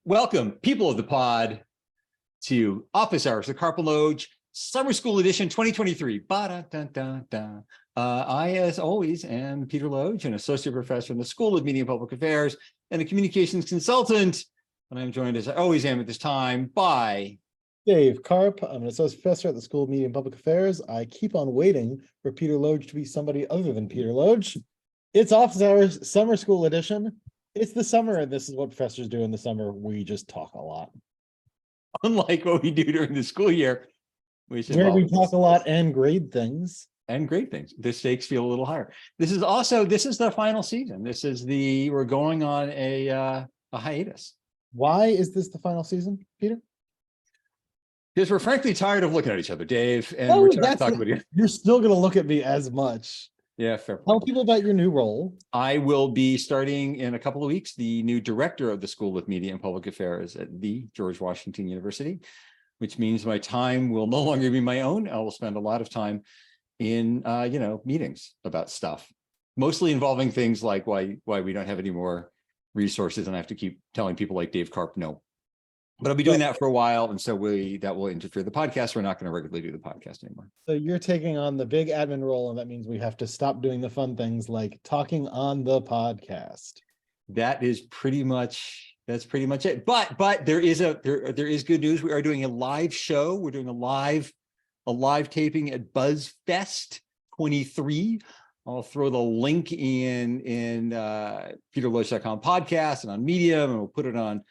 Welcome, people of the pod, to Office Hours, the Karpf and Loge Summer School Edition 2023. Ba-da-da-da-da. I, as always, am Peter Loge, an associate professor in the School of Media and Public Affairs and a communications consultant. And I'm joined, as I always am at this time, by Dave Karpf. I'm an associate professor at the School of Media and Public Affairs. I keep on waiting for Peter Loge to be somebody other than Peter Loge. It's Office Hours Summer School Edition. It's the summer, and this is what professors do in the summer. We just talk a lot. unlike what we do during the school year, Where we talk a lot and grade things. And great things. The stakes feel a little higher. This is the final season. We're going on a hiatus. Why is this the final season, Peter? Because we're frankly tired of looking at each other, Dave, and we're tired of talking about you. You're still going to look at me as much. Yeah, fair point. Tell people about your new role. I will be starting in a couple of weeks, the new director of the School of Media and Public Affairs at the George Washington University, which means my time will no longer be my own. I will spend a lot of time in meetings about stuff, mostly involving things like why we don't have any more resources, and I have to keep telling people like Dave Karpf no. But I'll be doing that for a while, and so that will interfere with the podcast. We're not going to regularly do the podcast anymore. So you're taking on the big admin role, and that means we have to stop doing the fun things like talking on the podcast. That's pretty much it. But there is good news. We are doing a live show. We're doing a live taping at BuzzFest 23. I'll throw the link in peterloge.com podcast and on Medium, and we'll put it on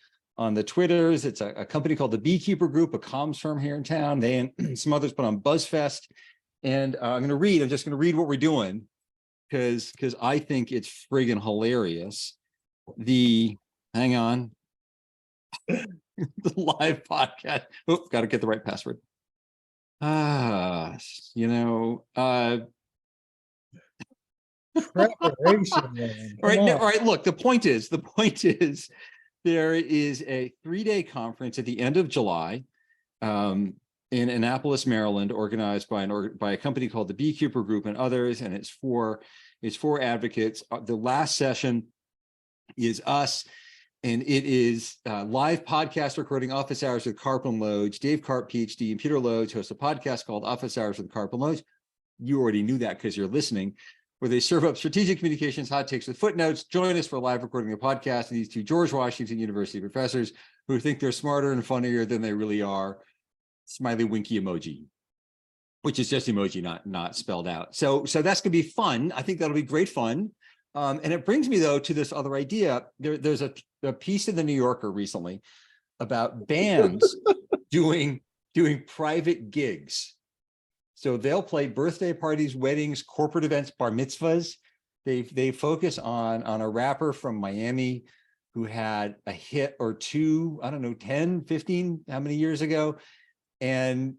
the Twitters. It's a company called the Beekeeper Group, a comms firm here in town. They and some others put on BuzzFest. And I'm just going to read what we're doing because I think it's friggin' hilarious. Hang on. The live podcast. Oh, got to get the right password. Preparation. All right. Look, the point is, there is a 3-day conference at the end of July in Annapolis, Maryland, organized by a company called the Beekeeper Group and others, and it's for advocates. The last session is us, and it is live podcast recording Office Hours with Karpf and Loge. Dave Karpf, PhD, and Peter Loge host a podcast called Office Hours with Karpf and Loge. You already knew that because you're listening, where they serve up strategic communications hot takes with footnotes. Join us for a live recording of the podcast. And these two George Washington University professors who think they're smarter and funnier than they really are. Smiley winky emoji, which is just emoji, not spelled out. So that's going to be fun. I think that'll be great fun. And it brings me, though, to this other idea. There's a piece in the New Yorker recently about bands doing private gigs. So they'll play birthday parties, weddings, corporate events, bar mitzvahs. They focus on a rapper from Miami who had a hit or two, I don't know, 10, 15, how many years ago. And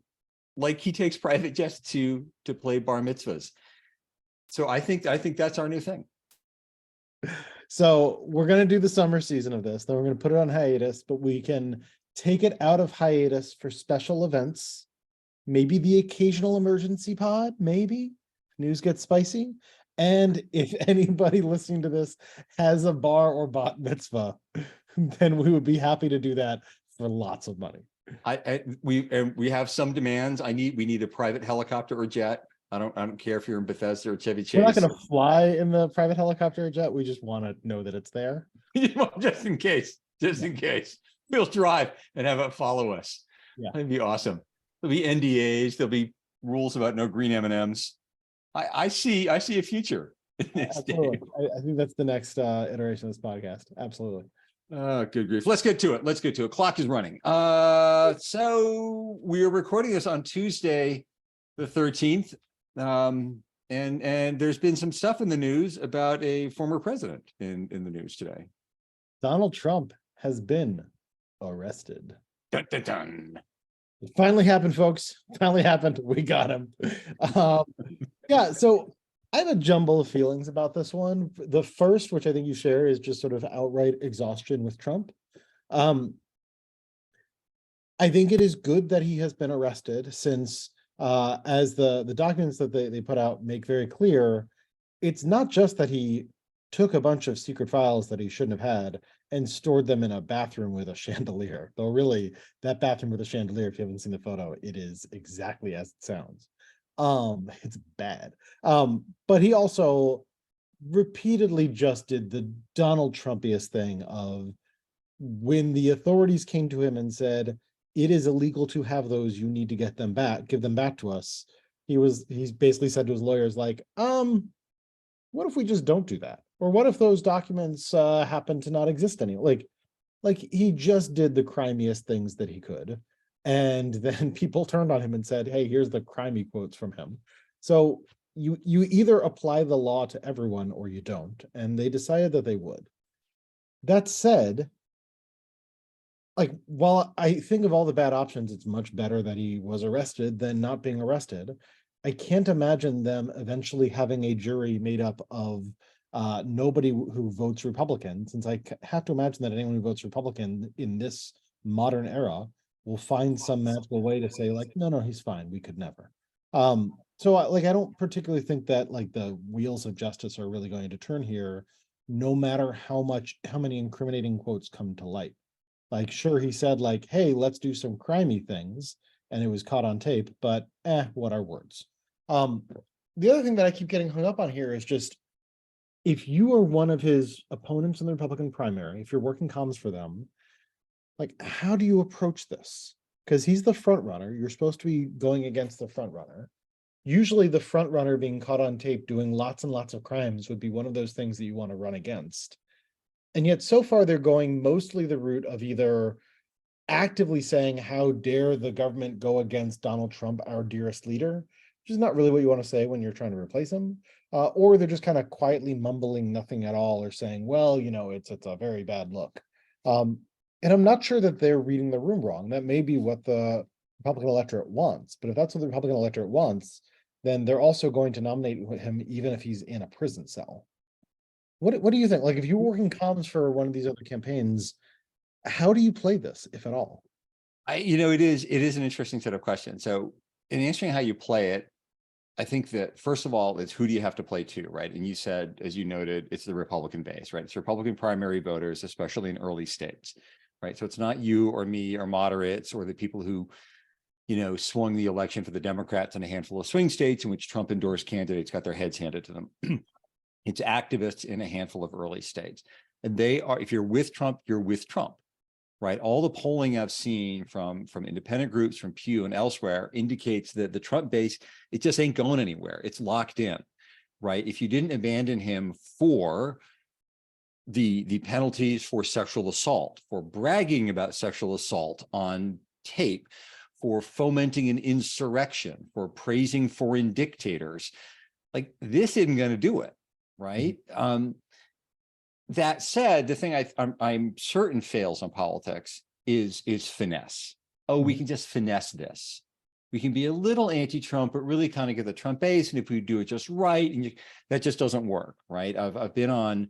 like he takes private jets to play bar mitzvahs. So I think that's our new thing. So we're going to do the summer season of this. Then we're going to put it on hiatus, but we can take it out of hiatus for special events. Maybe the occasional emergency pod, maybe. News gets spicy. And if anybody listening to this has a bar or bat mitzvah, then we would be happy to do that for lots of money. We have some demands. We need a private helicopter or jet. I don't care if you're in Bethesda or Chevy Chase. We're not going to fly in the private helicopter or jet. We just want to know that it's there. Just in case. We'll drive and have it follow us. Yeah. That'd be awesome. There'll be NDAs. There'll be rules about no green M&Ms. I see a future in this. Absolutely. I think that's the next iteration of this podcast. Absolutely. Good grief. Let's get to it. Clock is running. So we're recording this on Tuesday, the 13th. And there's been some stuff in the news about a former president in the news today. Donald Trump has been arrested. Dun, dun, dun. It finally happened, folks. Finally happened. We got him. Yeah, so I have a jumble of feelings about this one. The first, which I think you share, is just sort of outright exhaustion with Trump. I think it is good that he has been arrested, since as the documents that they put out make very clear, it's not just that he took a bunch of secret files that he shouldn't have had and stored them in a bathroom with a chandelier. Though really, that bathroom with a chandelier, if you haven't seen the photo, it is exactly as it sounds. It's bad. But he also repeatedly just did the Donald Trumpiest thing of, when the authorities came to him and said, it is illegal to have those, you need to get them back, give them back to us. He's basically said to his lawyers, like, what if we just don't do that? Or what if those documents happen to not exist anymore? Like he just did the crimiest things that he could. And then people turned on him and said, hey, here's the crimey quotes from him. So you either apply the law to everyone or you don't. And they decided that they would. That said, like, while I think of all the bad options, it's much better that he was arrested than not being arrested. I can't imagine them eventually having a jury made up of nobody who votes Republican, since I have to imagine that anyone who votes Republican in this modern era will find some magical way to say, like, no, he's fine, we could never. So I don't particularly think that like the wheels of justice are really going to turn here, no matter how many incriminating quotes come to light. Like, sure, he said, like, hey, let's do some crimey things, and it was caught on tape, but what are words? The other thing that I keep getting hung up on here is just, if you are one of his opponents in the Republican primary, if you're working comms for them, like, how do you approach this? Because he's the front runner. You're supposed to be going against the front runner. Usually the front runner being caught on tape doing lots and lots of crimes would be one of those things that you want to run against. And yet so far they're going mostly the route of either actively saying, how dare the government go against Donald Trump, our dearest leader, which is not really what you want to say when you're trying to replace him, or they're just kind of quietly mumbling nothing at all, or saying, well, it's a very bad look. And I'm not sure that they're reading the room wrong. That may be what the Republican electorate wants, but if that's what the Republican electorate wants, then they're also going to nominate him even if he's in a prison cell. What do you think? Like, if you were working comms for one of these other campaigns, how do you play this, if at all? It is an interesting set of questions. So in answering how you play it, I think that first of all, it's who do you have to play to, right? And you said, as you noted, it's the Republican base, right? It's Republican primary voters, especially in early states, right? So it's not you or me or moderates or the people who, swung the election for the Democrats in a handful of swing states in which Trump endorsed candidates got their heads handed to them. It's activists in a handful of early states. And they are, if you're with Trump, you're with Trump, right? All the polling I've seen from independent groups, from Pew and elsewhere, indicates that the Trump base, it just ain't going anywhere. It's locked in, right? If you didn't abandon him for the penalties for sexual assault, for bragging about sexual assault on tape, for fomenting an insurrection, for praising foreign dictators, like, this isn't going to do it. Right. That said, the thing I'm certain fails on politics is finesse. Oh, we can just finesse this. We can be a little anti-Trump, but really kind of get the Trump base. And if we do it just right, and that just doesn't work. Right. I've been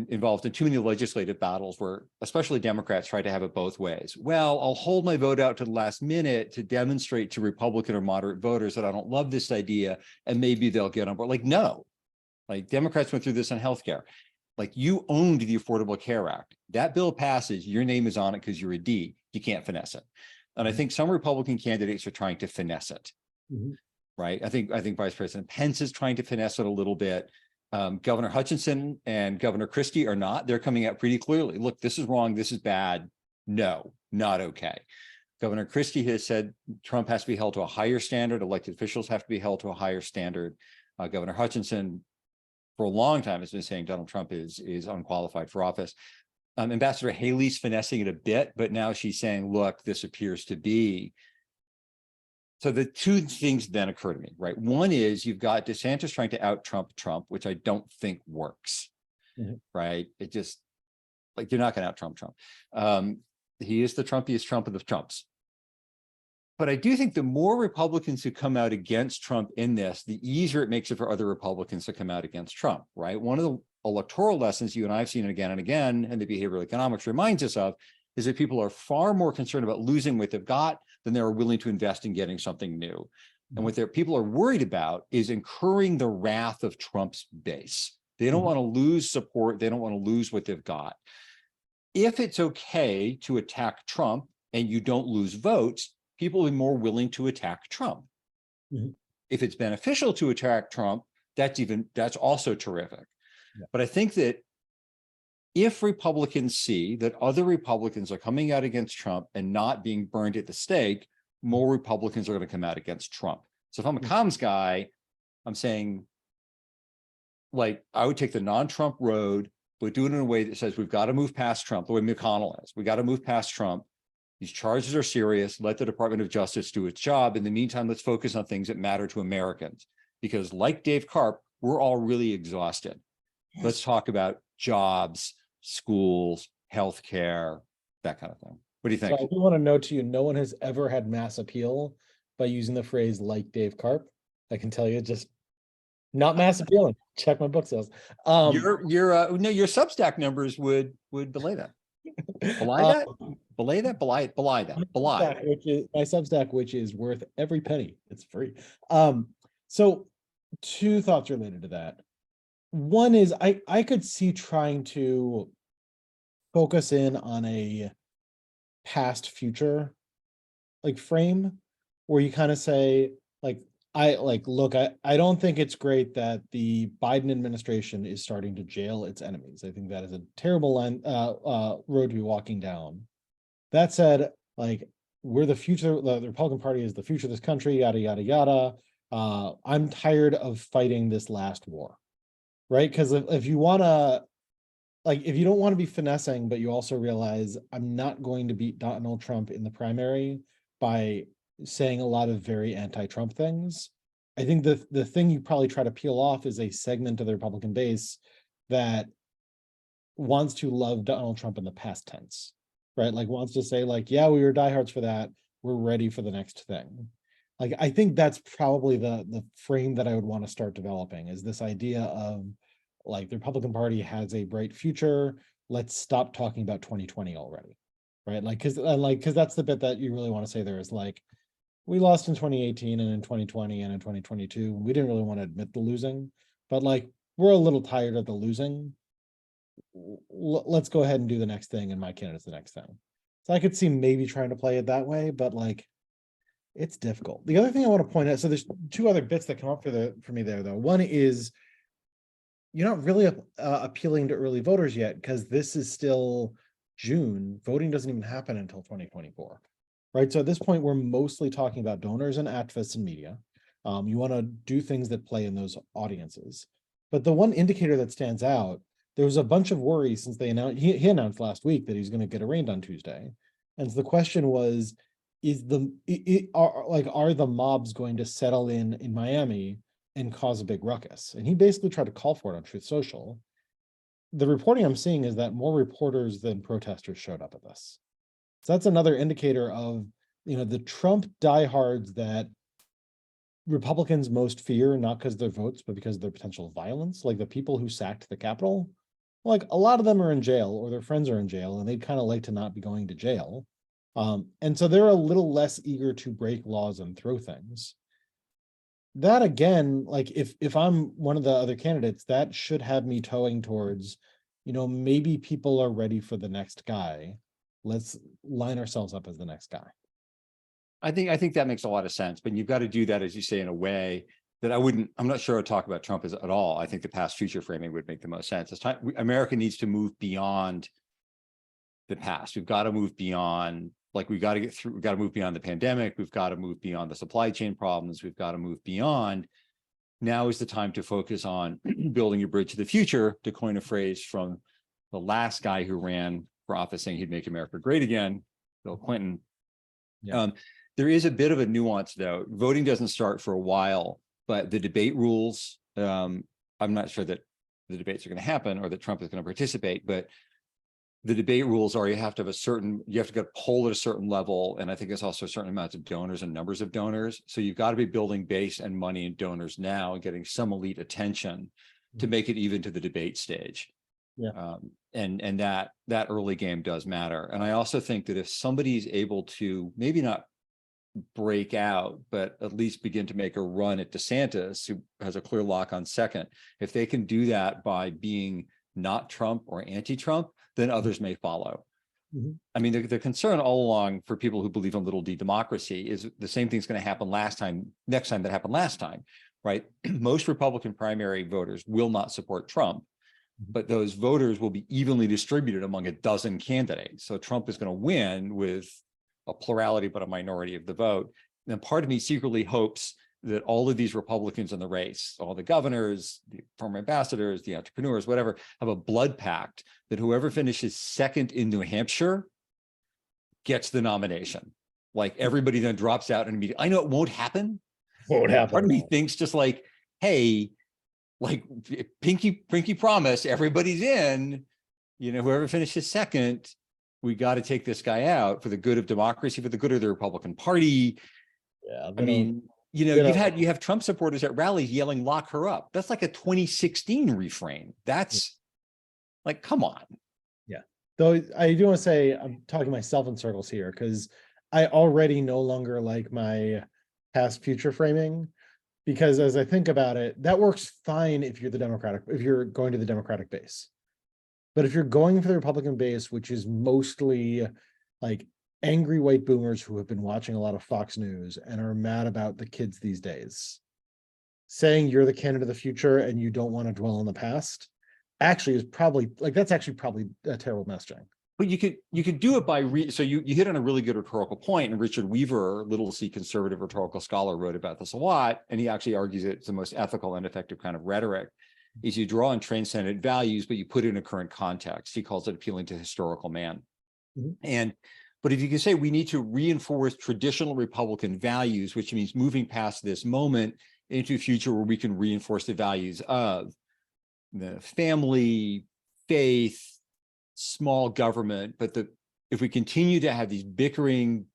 involved in too many legislative battles where especially Democrats try to have it both ways. Well, I'll hold my vote out to the last minute to demonstrate to Republican or moderate voters that I don't love this idea, and maybe they'll get on board. Like, no. Like, Democrats went through this on healthcare. Like, you owned the Affordable Care Act. That bill passes, your name is on it because you're a D. You can't finesse it. And I think some Republican candidates are trying to finesse it. Right. I think Vice President Pence is trying to finesse it a little bit. Governor Hutchinson and Governor Christie are not. They're coming out pretty clearly. Look, this is wrong. This is bad. No, not okay. Governor Christie has said Trump has to be held to a higher standard. Elected officials have to be held to a higher standard. Governor Hutchinson, for a long time, has been saying Donald Trump is unqualified for office. Ambassador Haley's finessing it a bit, but now she's saying, look, this appears to be. So the two things then occur to me, right? One is you've got DeSantis trying to out Trump, which I don't think works, right? It just, like, you're not going to out Trump. He is the Trumpiest Trump of the Trumps. But I do think the more Republicans who come out against Trump in this, the easier it makes it for other Republicans to come out against Trump, right? One of the electoral lessons you and I have seen again and again, and the behavioral economics reminds us of, is that people are far more concerned about losing what they've got than they're willing to invest in getting something new. And what people are worried about is incurring the wrath of Trump's base. They don't want to lose support. They don't want to lose what they've got. if it's okay to attack Trump and you don't lose votes, people will be more willing to attack Trump. Mhm. If it's beneficial to attack Trump, that's also terrific. Yeah. But I think that if Republicans see that other Republicans are coming out against Trump and not being burned at the stake, more Republicans are going to come out against Trump. So if I'm a comms guy, I'm saying, like, I would take the non-Trump road, but do it in a way that says we've got to move past Trump, the way McConnell is. We got to move past Trump. These charges are serious. Let the Department of Justice do its job. In the meantime, let's focus on things that matter to Americans. Because like Dave Karp, we're all really exhausted. Yes. Let's talk about jobs, schools, healthcare, that kind of thing. What do you think? So I do want to note to you, no one has ever had mass appeal by using the phrase like Dave Karp. I can tell you, just not mass appealing. Check my book sales. Your Substack numbers would belay that. Belie that? Belay that? Belie that. Belie. Which is my Substack, which is worth every penny. It's free. So two thoughts related to that. One is I could see trying to focus in on a past future like frame where you kind of say like look, I don't think it's great that the Biden administration is starting to jail its enemies. I think that is a terrible road to be walking down. That said, like, we're the future, the Republican Party is the future of this country, yada yada yada. I'm tired of fighting this last war, right? Because if you want to, like, if you don't want to be finessing, but you also realize I'm not going to beat Donald Trump in the primary by saying a lot of very anti-Trump things, I think the thing you probably try to peel off is a segment of the Republican base that wants to love Donald Trump in the past tense, right? Like wants to say like, yeah, we were diehards for that. We're ready for the next thing. Like, I think that's probably the frame that I would want to start developing is this idea of like the Republican Party has a bright future. Let's stop talking about 2020 already, right? Like, because that's the bit that you really want to say there is like, we lost in 2018 and in 2020 and in 2022. We didn't really want to admit the losing, but like, we're a little tired of the losing. Let's go ahead and do the next thing, and my candidate's the next thing. So I could see maybe trying to play it that way, but like, it's difficult. The other thing I want to point out, so there's two other bits that come up for me there though. One is you're not really appealing to early voters yet because this is still June. Voting doesn't even happen until 2024, right? So at this point, we're mostly talking about donors and activists and media. You want to do things that play in those audiences. But the one indicator that stands out, there was a bunch of worry since they announced, he announced last week that he's going to get arraigned on Tuesday. And so the question was, are the mobs going to settle in Miami and cause a big ruckus? And he basically tried to call for it on Truth Social. The reporting I'm seeing is that more reporters than protesters showed up at this. So that's another indicator of, the Trump diehards that Republicans most fear, not because of their votes, but because of their potential violence, like the people who sacked the Capitol. Like a lot of them are in jail or their friends are in jail and they'd kind of like to not be going to jail. And so they're a little less eager to break laws and throw things. That again, like if I'm one of the other candidates, that should have me towing towards, maybe people are ready for the next guy. Let's line ourselves up as the next guy. I think that makes a lot of sense, but you've got to do that, as you say, in a way that I'm not sure I'd talk about Trump at all. I think the past future framing would make the most sense. It's time, America needs to move beyond the past. We've got to move beyond, like we've got to move beyond the pandemic. We've got to move beyond the supply chain problems. We've got to move beyond. Now is the time to focus on building a bridge to the future, to coin a phrase from the last guy who ran for office saying he'd make America great again, Bill Clinton. Yeah. There is a bit of a nuance though. Voting doesn't start for a while, but the debate rules, I'm not sure that the debates are going to happen or that Trump is going to participate, but the debate rules are you have to get a poll at a certain level. And I think there's also a certain amount of donors and numbers of donors. So you've got to be building base and money and donors now and getting some elite attention to make it even to the debate stage. Yeah. And that early game does matter. And I also think that if somebody is able to maybe not break out, but at least begin to make a run at DeSantis, who has a clear lock on second, if they can do that by being not Trump or anti-Trump, then others may follow. Mhm. I mean, the concern all along for people who believe in little d democracy is the same thing's going to happen next time that happened last time, right? Most Republican primary voters will not support Trump, but those voters will be evenly distributed among a dozen candidates. So Trump is going to win with a plurality, but a minority of the vote. And part of me secretly hopes that all of these Republicans in the race, all the governors, the former ambassadors, the entrepreneurs, whatever, have a blood pact that whoever finishes second in New Hampshire gets the nomination. Like everybody then drops out and immediately, I know it won't happen. Won't happen. Part of me thinks just like, hey, like pinky promise, everybody's in, whoever finishes second, we got to take this guy out for the good of democracy, for the good of the Republican Party. Yeah, I mean, you have Trump supporters at rallies yelling, lock her up. That's like a 2016 refrain. That's like, come on. Yeah. Though I do want to say I'm talking myself in circles here because I already no longer like my past future framing, because as I think about it, that works fine if you're going to the Democratic base. But if you're going for the Republican base, which is mostly like angry white boomers who have been watching a lot of Fox News and are mad about the kids these days, saying you're the candidate of the future and you don't want to dwell on the past actually is probably that's actually probably a terrible messaging. But you could do it by so you hit on a really good rhetorical point, and Richard Weaver, little c conservative rhetorical scholar, wrote about this a lot, and he actually argues it's the most ethical and effective kind of rhetoric. Is you draw on transcendent values, but you put it in a current context. He calls it appealing to historical man. But if you can say we need to reinforce traditional Republican values, which means moving past this moment into a future where we can reinforce the values of the family, faith, small government, but if we continue to have these bickering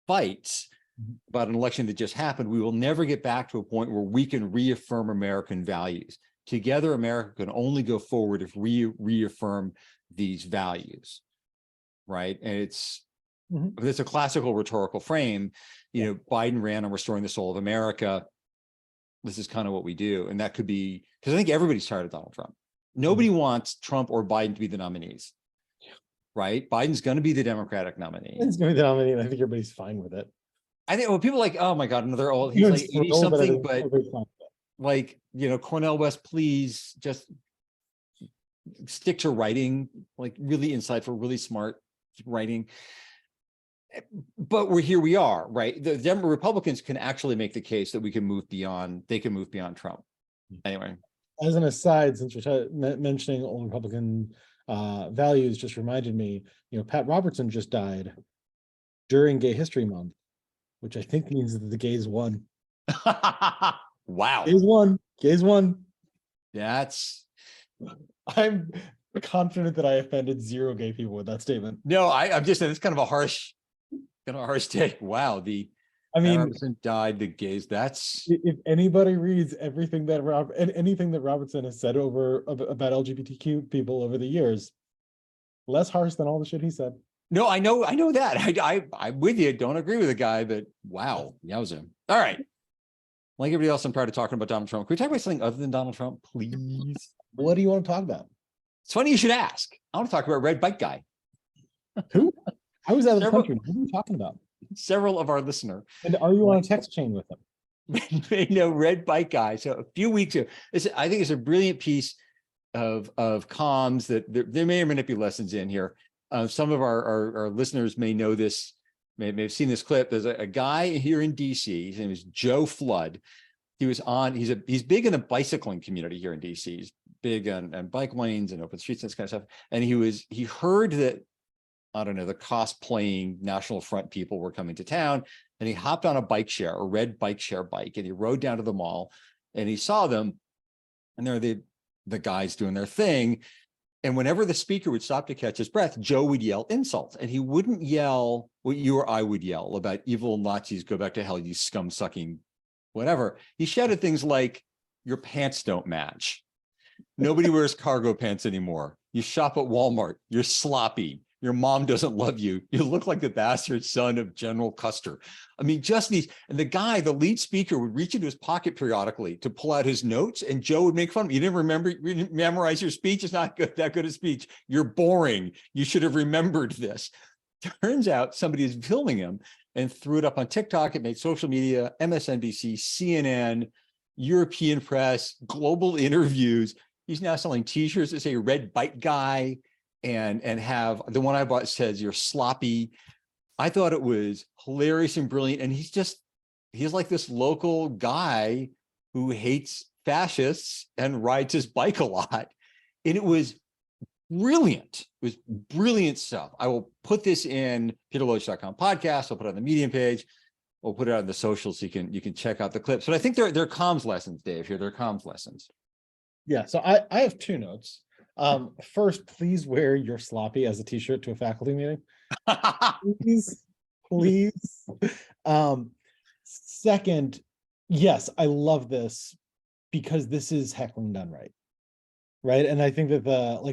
fights about an election that just happened, we will never get back to a point where we can reaffirm American values. Together, America can only go forward if we reaffirm these values, right? And it's a classical rhetorical frame. Biden ran on restoring the soul of America. This is kind of what we do, and that could be because I think everybody's tired of Donald Trump. Nobody wants Trump or Biden to be the nominees, right? Biden's going to be the Democratic nominee. It's going to be the nominee, and I think everybody's fine with it. I think people are like, oh my God, another old, he's like 80 something, but like, Cornel West, please just stick to writing, like really insightful, really smart writing. But here we are, right? The Republicans can actually make the case that we can move beyond, Trump. Anyway. As an aside, since you're mentioning old Republican values, just reminded me, Pat Robertson just died during Gay History Month, which I think means that the gays won. Wow. Gays won. I'm confident that I offended 0 gay people with that statement. No, I'm just saying it's kind of a harsh take. Wow. Robertson died, the gays. If anybody reads everything that anything that Robertson has said about LGBTQ people over the years, less harsh than all the shit he said. No, I know that. I'm with you. Don't agree with the guy, but wow, yowza. All right. Like everybody else, I'm tired of talking about Donald Trump. Can we talk about something other than Donald Trump, please? What do you want to talk about? It's funny you should ask. I want to talk about Red Bike Guy. Who? I was out of the country. What are you talking about? Several of our listeners. And are you on a text chain with them? No, Red Bike Guy. So a few weeks ago, I think it's a brilliant piece of comms that there may or may not be lessons in here. Some of our listeners may know this, may have seen this clip. There's a guy here in DC. His name is Joe Flood. He's big in the bicycling community here in DC. He's big on bike lanes and open streets and this kind of stuff. And he heard that, I don't know, the cosplaying National Front people were coming to town, and he hopped on a red bike share bike, and he rode down to the mall, and he saw them, and they're the guys doing their thing. And whenever the speaker would stop to catch his breath, Joe would yell insults, and he wouldn't yell what you or I would yell about evil Nazis, go back to hell, you scum sucking, whatever. He shouted things like, your pants don't match. Nobody wears cargo pants anymore. You shop at Walmart. You're sloppy. Your mom doesn't love you. You look like the bastard son of General Custer. I mean, just these, and the guy, the lead speaker, would reach into his pocket periodically to pull out his notes, and Joe would make fun of him. You didn't memorize your speech. It's not good, that good a speech. You're boring. You should have remembered this. Turns out somebody is filming him and threw it up on TikTok. It made social media, MSNBC, CNN, European press, global interviews. He's now selling t-shirts that say red bite guy, and have the one I bought says you're sloppy. I thought it was hilarious and brilliant. And he's like this local guy who hates fascists and rides his bike a lot. And it was brilliant. It was brilliant stuff. I will put this in peterloge.com podcast. I'll put it on the Medium page. We'll put it on the socials so you can check out the clips. But I think they're comms lessons, Dave. Here, they're comms lessons. Yeah, so I have two notes. First, please wear your sloppy as a t-shirt to a faculty meeting. Please. Second, yes, I love this because this is heckling done right. Right. And I think that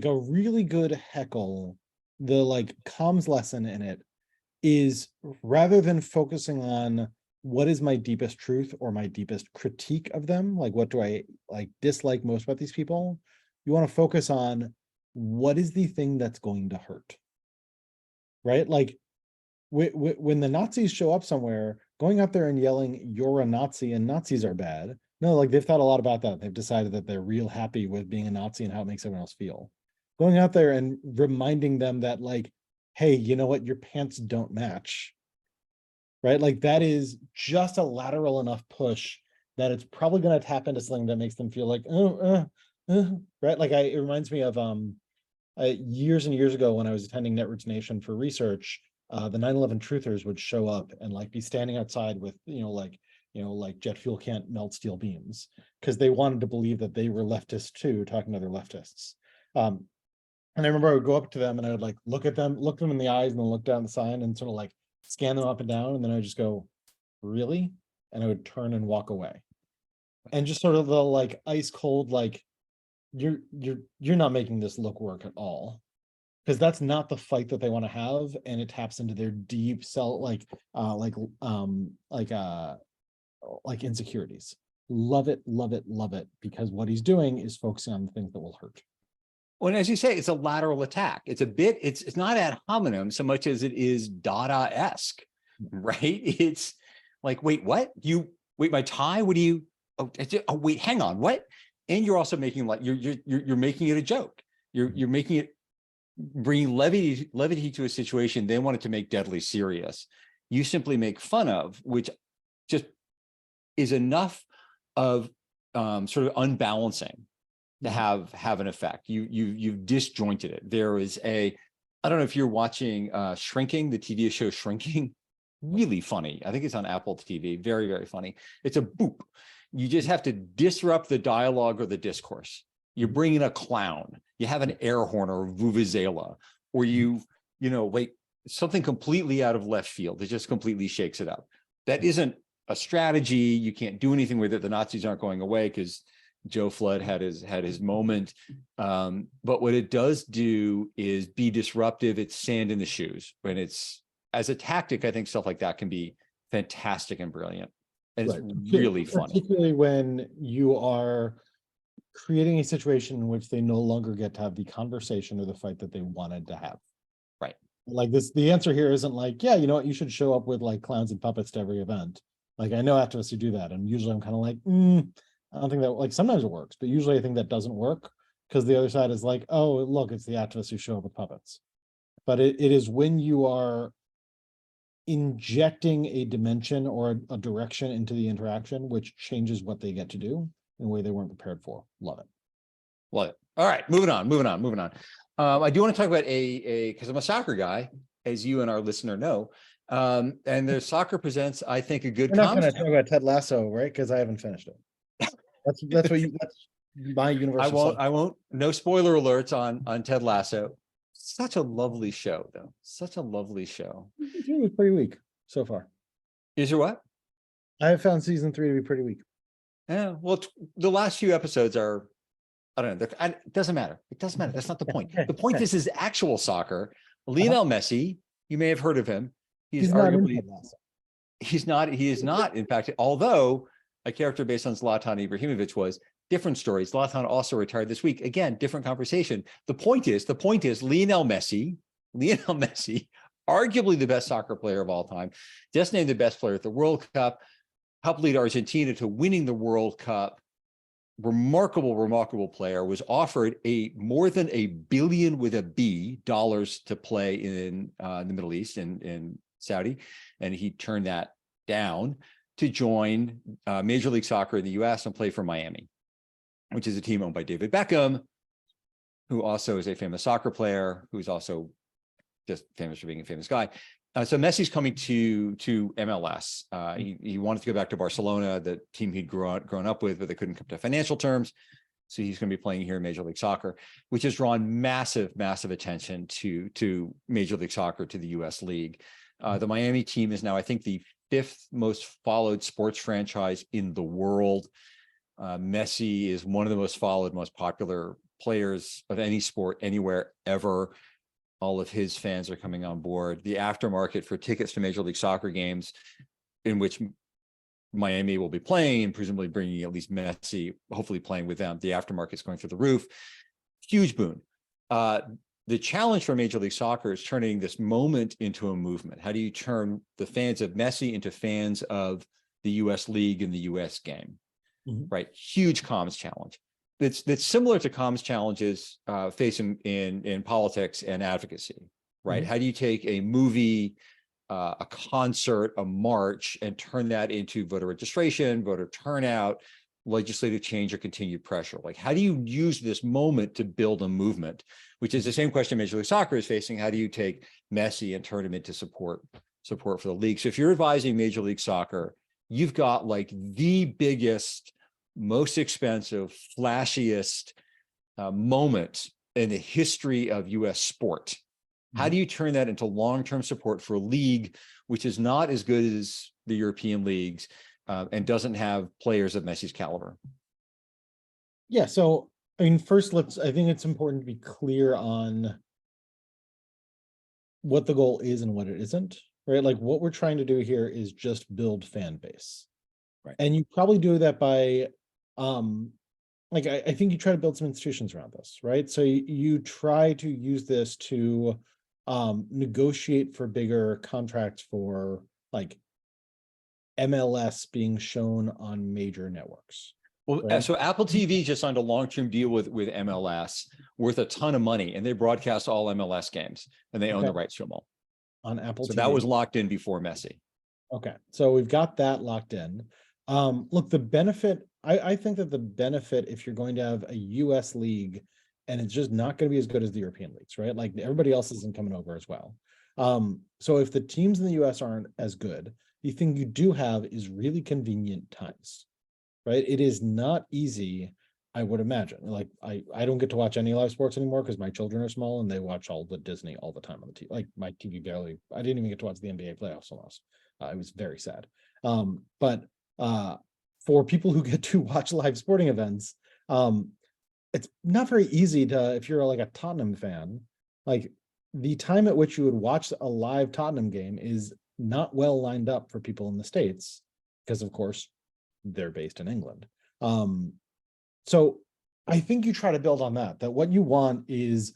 a really good heckle, the comms lesson in it is, rather than focusing on what is my deepest truth or my deepest critique of them, like what do I dislike most about these people, you want to focus on what is the thing that's going to hurt. Right? Like when the Nazis show up somewhere, going out there and yelling, "You're a Nazi and Nazis are bad." No, they've thought a lot about that. They've decided that they're real happy with being a Nazi and how it makes everyone else feel. Going out there and reminding them that, hey, you know what? Your pants don't match. Right? That is just a lateral enough push that it's probably going to tap into something that makes them feel like, right? It reminds me of years and years ago when I was attending Netroots Nation for research, the 9/11 truthers would show up and be standing outside with, jet fuel can't melt steel beams, because they wanted to believe that they were leftists too, talking to other leftists. And I remember I would go up to them and I would look them in the eyes and then look down the sign and sort of scan them up and down. And then I would just go, "Really?" And I would turn and walk away. And just sort of the ice cold, you're not making this look work at all. Because that's not the fight that they want to have. And it taps into their deep insecurities. Love it, love it, love it. Because what he's doing is focusing on the things that will hurt. Well, and as you say, it's a lateral attack. It's not ad hominem so much as it is Dada-esque, right? It's like, wait, what? Wait, my tie? What do you, wait, hang on, what? And you're also making you're making it a joke. You're making it, bringing levity to a situation they wanted to make deadly serious. You simply make fun of, which just is enough of sort of unbalancing to have an effect. You've disjointed it. There is I don't know if you're watching Shrinking, the TV show Shrinking, really funny. I think it's on Apple TV. Very, very funny. It's a boop. You just have to disrupt the dialogue or the discourse. You bring in a clown, you have an air horn or a vuvuzela, or something completely out of left field that just completely shakes it up. That isn't a strategy. You can't do anything with it. The Nazis aren't going away because Joe Flood had his moment. But what it does do is be disruptive. It's sand in the shoes. When it's, as a tactic, I think stuff like that can be fantastic and brilliant. And it's really funny. Particularly when you are creating a situation in which they no longer get to have the conversation or the fight that they wanted to have. Right. The answer here isn't yeah, you know what, you should show up with clowns and puppets to every event. I know activists who do that. And usually I'm kind of I don't think that, sometimes it works, but usually I think that doesn't work because the other side is oh, look, it's the activists who show up with puppets. But it is when you are injecting a dimension or a direction into the interaction, which changes what they get to do in a way they weren't prepared for. Love it. Love it. All right, moving on. I do want to talk about because I'm a soccer guy, as you and our listener know. And the Soccer Presents, I think, a good. We're not going to talk about Ted Lasso, right? Because I haven't finished it. That's my universal. I won't. No spoiler alerts on Ted Lasso. Such a lovely show, though. Such a lovely show. It was pretty weak so far. Is there what? I have found season 3 to be pretty weak. Yeah. Well, the last few episodes are, I don't know. It doesn't matter. It doesn't matter. That's not the point. The point is actual soccer. Lionel Messi, you may have heard of him. He's not arguably, into that. he is not, in fact, although a character based on Zlatan Ibrahimovic was different story. Zlatan also retired this week. Again, different conversation. The point is Lionel Messi, arguably the best soccer player of all time, just named the best player at the World Cup, helped lead Argentina to winning the World Cup. Remarkable player, was offered more than $1 billion with a B dollars to play in the Middle East in Saudi, and he turned that down to join Major League Soccer in the US and play for Miami, which is a team owned by David Beckham, who also is a famous soccer player, who's also just famous for being a famous guy. So Messi's coming to MLS. He wanted to go back to Barcelona, the team he'd grown up with, but they couldn't come to financial terms. So he's going to be playing here in Major League Soccer, which has drawn massive attention to Major League Soccer, to the US League. The Miami team is now, I think, the 5th most followed sports franchise in the world. Messi is one of the most followed, most popular players of any sport anywhere ever. All of his fans are coming on board. The aftermarket for tickets to Major League Soccer games, in which Miami will be playing and presumably bringing at least Messi, hopefully playing with them, the aftermarket's going through the roof. Huge boon. The challenge for Major League Soccer is turning this moment into a movement. How do you turn the fans of Messi into fans of the US League and the US game? Right? Huge comms challenge. That's similar to comms challenges facing in politics and advocacy, right? How do you take a movie, a concert, a march, and turn that into voter registration, voter turnout, legislative change, or continued pressure? Like, how do you use this moment to build a movement, which is the same question Major League Soccer is facing? How do you take Messi and turn him into support for the league? So if you're advising Major League Soccer, you've got like the biggest, most expensive, flashiest moment in the history of US sport. How do you turn that into long-term support for a league which is not as good as the European leagues and doesn't have players of Messi's caliber? Yeah, so I mean, first, I think it's important to be clear on what the goal is and what it isn't, right? Like, what we're trying to do here is just build fan base. Right. And you probably do that by like, I think you try to build some institutions around this, right? So you try to use this to negotiate for bigger contracts for like MLS being shown on major networks. Well, right? so Apple TV just signed a long-term deal with MLS worth a ton of money, and they broadcast all MLS games, and they own the rights to them all on Apple TV. So TV. that was locked in before Messi. Okay, so we've got that locked in. Look, the benefit, I think that the benefit, if you're going to have a US league and it's just not going to be as good as the European leagues, right? Like everybody else isn't coming over as well. So if the teams in the US aren't as good, the thing you do have is really convenient times, right? It is not easy, I would imagine. Like I don't get to watch any live sports anymore because my children are small and they watch all the Disney all the time on the TV. Like my TV barely, I didn't even get to watch the NBA playoffs almost. It was very sad. But for people who get to watch live sporting events, it's not very easy to, if you're like a Tottenham fan, like the time at which you would watch a live Tottenham game is not well lined up for people in the States, because of course they're based in England. So I think you try to build on that what you want is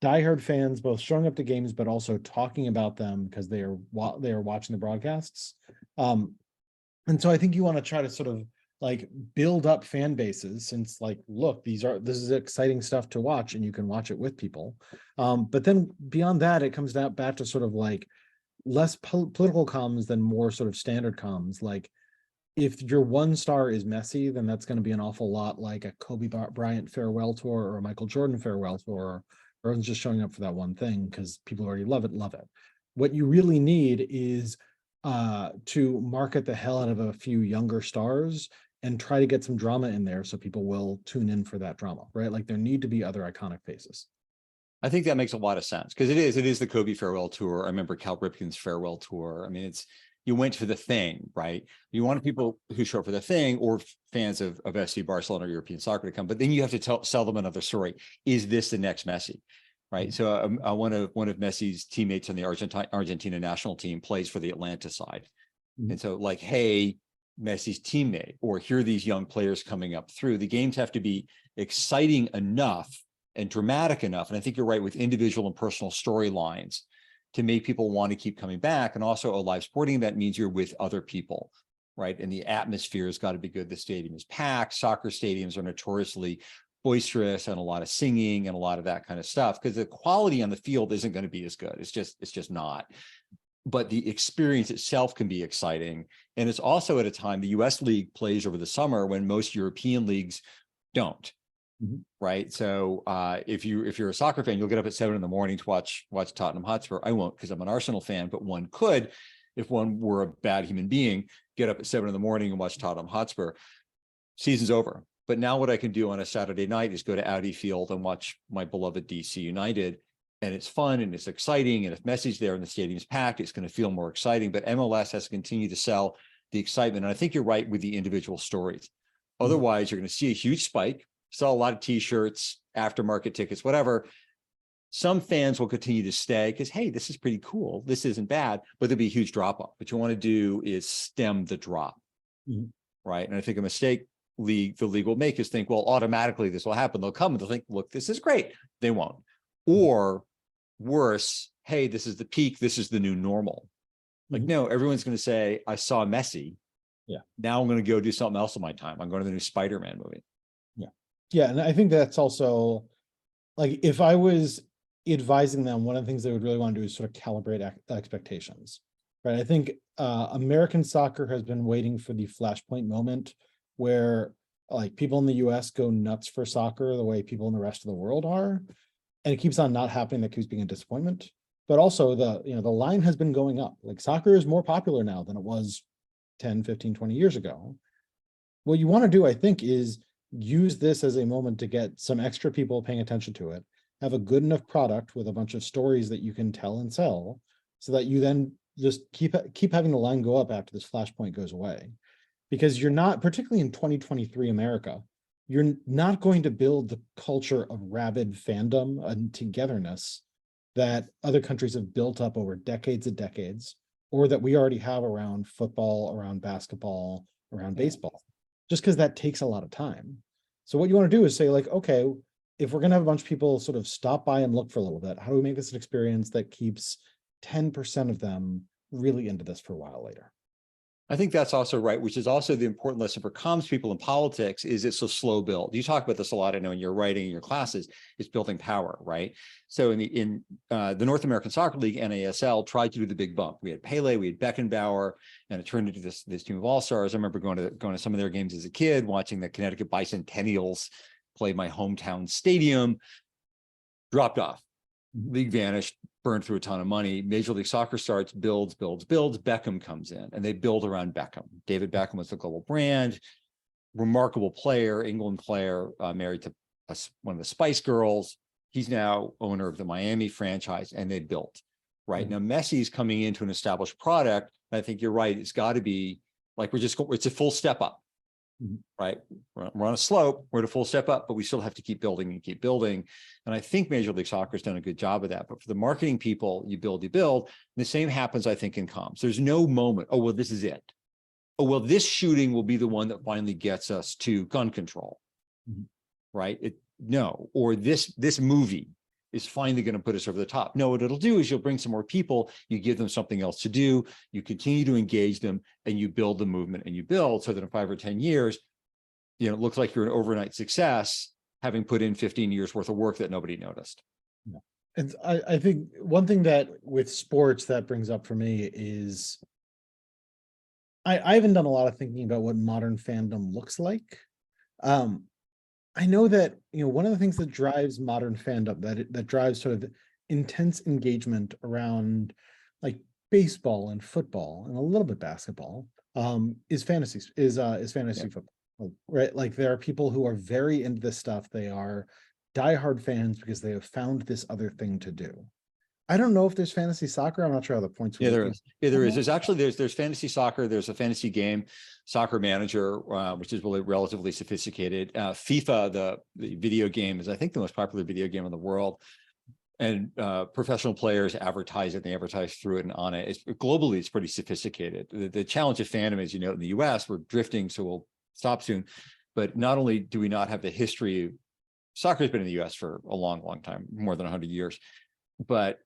diehard fans both showing up to games, but also talking about them because they are watching the broadcasts. And so I think you want to try to sort of like build up fan bases, since like, look, this is exciting stuff to watch and you can watch it with people. But then beyond that, it comes back to sort of like less political comms than more sort of standard comms. Like if your one star is Messi, then that's going to be an awful lot like a Kobe Bryant farewell tour or a Michael Jordan farewell tour. Everyone's just showing up for that one thing because people already love it. What you really need is to market the hell out of a few younger stars and try to get some drama in there so people will tune in for that drama, right? Like there need to be other iconic faces. I think that makes a lot of sense because it is the Kobe farewell tour. I remember Cal Ripken's farewell tour. I mean, you went for the thing, right? You wanted people who show up for the thing or fans of FC Barcelona or European soccer to come, but then you have to sell them another story. Is this the next Messi? right? So one of Messi's teammates on the Argentina national team plays for the Atlanta side. And so like, hey, Messi's teammate, or here are these young players coming up through. The games have to be exciting enough and dramatic enough. And I think you're right with individual and personal storylines to make people want to keep coming back. And also a live sporting event means you're with other people, right? And the atmosphere has got to be good. The stadium is packed. Soccer stadiums are notoriously boisterous and a lot of singing and a lot of that kind of stuff, because the quality on the field isn't going to be as good. It's just not. But the experience itself can be exciting. And it's also at a time the US League plays over the summer when most European leagues don't. Right. So if you're a soccer fan, you'll get up at 7 a.m. to watch Tottenham Hotspur. I won't, because I'm an Arsenal fan, but one could, if one were a bad human being, get up at 7 a.m. and watch Tottenham Hotspur. Season's over. But now what I can do on a Saturday night is go to Audi Field and watch my beloved DC United. And it's fun and it's exciting. And if Messi's there and the stadium's packed, it's going to feel more exciting. But MLS has to continue to sell the excitement. And I think you're right with the individual stories. Otherwise, you're going to see a huge spike, sell a lot of T-shirts, aftermarket tickets, whatever. Some fans will continue to stay because, hey, this is pretty cool. This isn't bad, but there'll be a huge drop off. What you want to do is stem the drop, right? And I think a mistake the league will make is think, well, automatically this will happen. They'll come and they'll think, look, this is great. They won't. Or worse, hey, this is the peak. This is the new normal. Like, no, everyone's going to say, I saw Messi. Yeah. Now I'm going to go do something else in my time. I'm going to the new Spider-Man movie. Yeah. Yeah. And I think that's also, like, if I was advising them, one of the things they would really want to do is sort of calibrate expectations, right? I think American soccer has been waiting for the flashpoint moment where, like, people in the US go nuts for soccer the way people in the rest of the world are. And it keeps on not happening. That keeps being a disappointment. But also the line has been going up. Like, soccer is more popular now than it was 10, 15, 20 years ago. What you want to do, I think, is use this as a moment to get some extra people paying attention to it, have a good enough product with a bunch of stories that you can tell and sell, so that you then just keep having the line go up after this flashpoint goes away. Because you're not, particularly in 2023 America, you're not going to build the culture of rabid fandom and togetherness that other countries have built up over decades and decades, or that we already have around football, around basketball, around baseball, just because that takes a lot of time. So what you want to do is say, like, okay, if we're going to have a bunch of people sort of stop by and look for a little bit, how do we make this an experience that keeps 10% of them really into this for a while later? I think that's also right, which is also the important lesson for comms people in politics, is it's a slow build. You talk about this a lot, I know, in your writing in your classes, it's building power, right? So in the North American Soccer League, NASL tried to do the big bump. We had Pele, we had Beckenbauer, and it turned into this team of all-stars. I remember going to some of their games as a kid, watching the Connecticut Bicentennials play my hometown stadium. Dropped off. League vanished, burned through a ton of money. Major League Soccer starts, builds. Beckham comes in, and they build around Beckham. David Beckham was the global brand, remarkable player, England player, married to one of the Spice Girls. He's now owner of the Miami franchise, and they built. Right now, Messi's coming into an established product. I think you're right. It's got to be like it's a full step up. Right, we're on a slope, we're at a full step up, but we still have to keep building and keep building. And I think Major League Soccer has done a good job of that. But for the marketing people, you build. And the same happens, I think, in comms. There's no moment, oh, well, this is it. Oh, well, this shooting will be the one that finally gets us to gun control. Right? No, or this movie is finally going to put us over the top. No, what it'll do is you'll bring some more people, you give them something else to do, you continue to engage them, and you build the movement, and you build so that in 5 or 10 years, it looks like you're an overnight success, having put in 15 years worth of work that nobody noticed. And I think one thing that with sports that brings up for me is I haven't done a lot of thinking about what modern fandom looks like. I know that, one of the things that drives modern fandom, that drives sort of intense engagement around, like, baseball and football and a little bit basketball, is fantasy football, right? Like, there are people who are very into this stuff. They are diehard fans because they have found this other thing to do. I don't know if there's fantasy soccer. I'm not sure how the points. Yeah, there is. Yeah, there is. There's actually there's fantasy soccer. There's a fantasy game, Soccer Manager, which is really relatively sophisticated. FIFA, the video game, is I think the most popular video game in the world. and professional players advertise it, they advertise through it and on it. Globally, it's pretty sophisticated. The challenge of fandom is, in the US, we're drifting, so we'll stop soon. But not only do we not have the history, soccer has been in the US for a long, long time, more than 100 years, but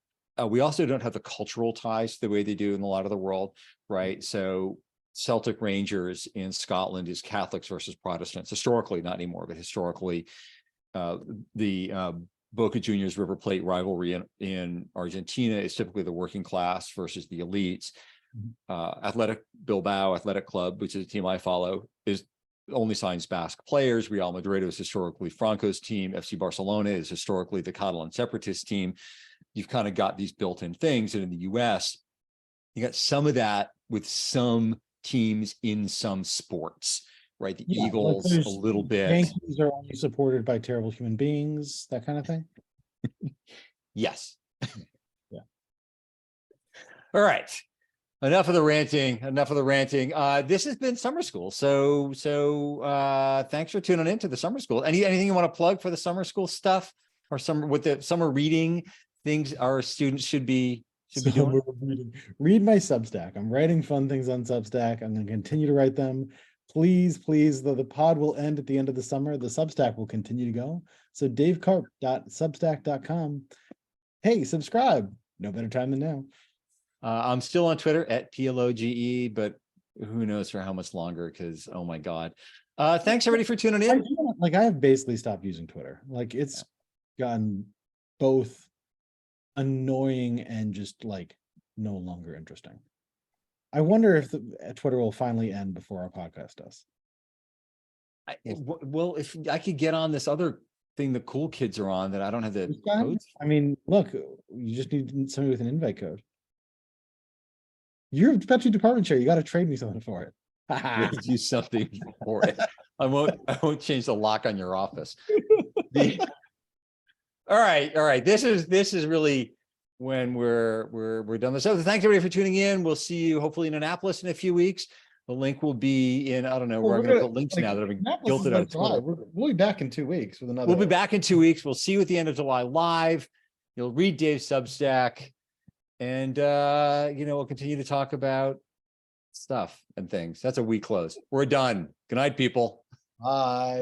we also don't have the cultural ties the way they do in a lot of the world, right? So Celtic Rangers in Scotland is Catholics versus Protestants, historically, not anymore, but historically. The Boca Juniors River Plate rivalry in Argentina is typically the working class versus the elites. Athletic Bilbao Athletic Club, which is a team I follow, is only signs Basque players. Real Madrid is historically Franco's team. FC Barcelona is historically the Catalan separatist team. You've kind of got these built-in things. And in the US, you got some of that with some teams in some sports, right? The Eagles, a little bit. Yankees are only supported by terrible human beings, that kind of thing. Yes. Yeah. All right. Enough of the ranting. This has been summer school. So thanks for tuning in to the summer school. Anything you want to plug for the summer school stuff, or with the summer reading things our students should be doing? Read my Substack. I'm writing fun things on Substack. I'm going to continue to write them. Please, though the pod will end at the end of the summer, the Substack will continue to go. So davekarp.substack.com. Hey, subscribe. No better time than now. I'm still on Twitter at PLOGE, but who knows for how much longer, because oh my God. Thanks everybody for tuning in. I have basically stopped using Twitter. It's gotten both annoying and just no longer interesting. I wonder if Twitter will finally end before our podcast does. Well, if I could get on this other thing the cool kids are on that I don't have the codes. I mean, look, you just need somebody with an invite code. You're Petri department chair. You got to trade me something for it. We'll do something for it. I won't change the lock on your office. All right. This is really when we're done with. So thanks everybody for tuning in. We'll see you hopefully in Annapolis in a few weeks. The link will be in, I don't know, where I'm going to put links now that have been guilted out of Twitter. We'll be back in 2 weeks with another. We'll be back in 2 weeks. We'll see you at the end of July live. You'll read Dave's Substack, and we'll continue to talk about stuff and things. That's a week close. We're done. Good night, people. Bye.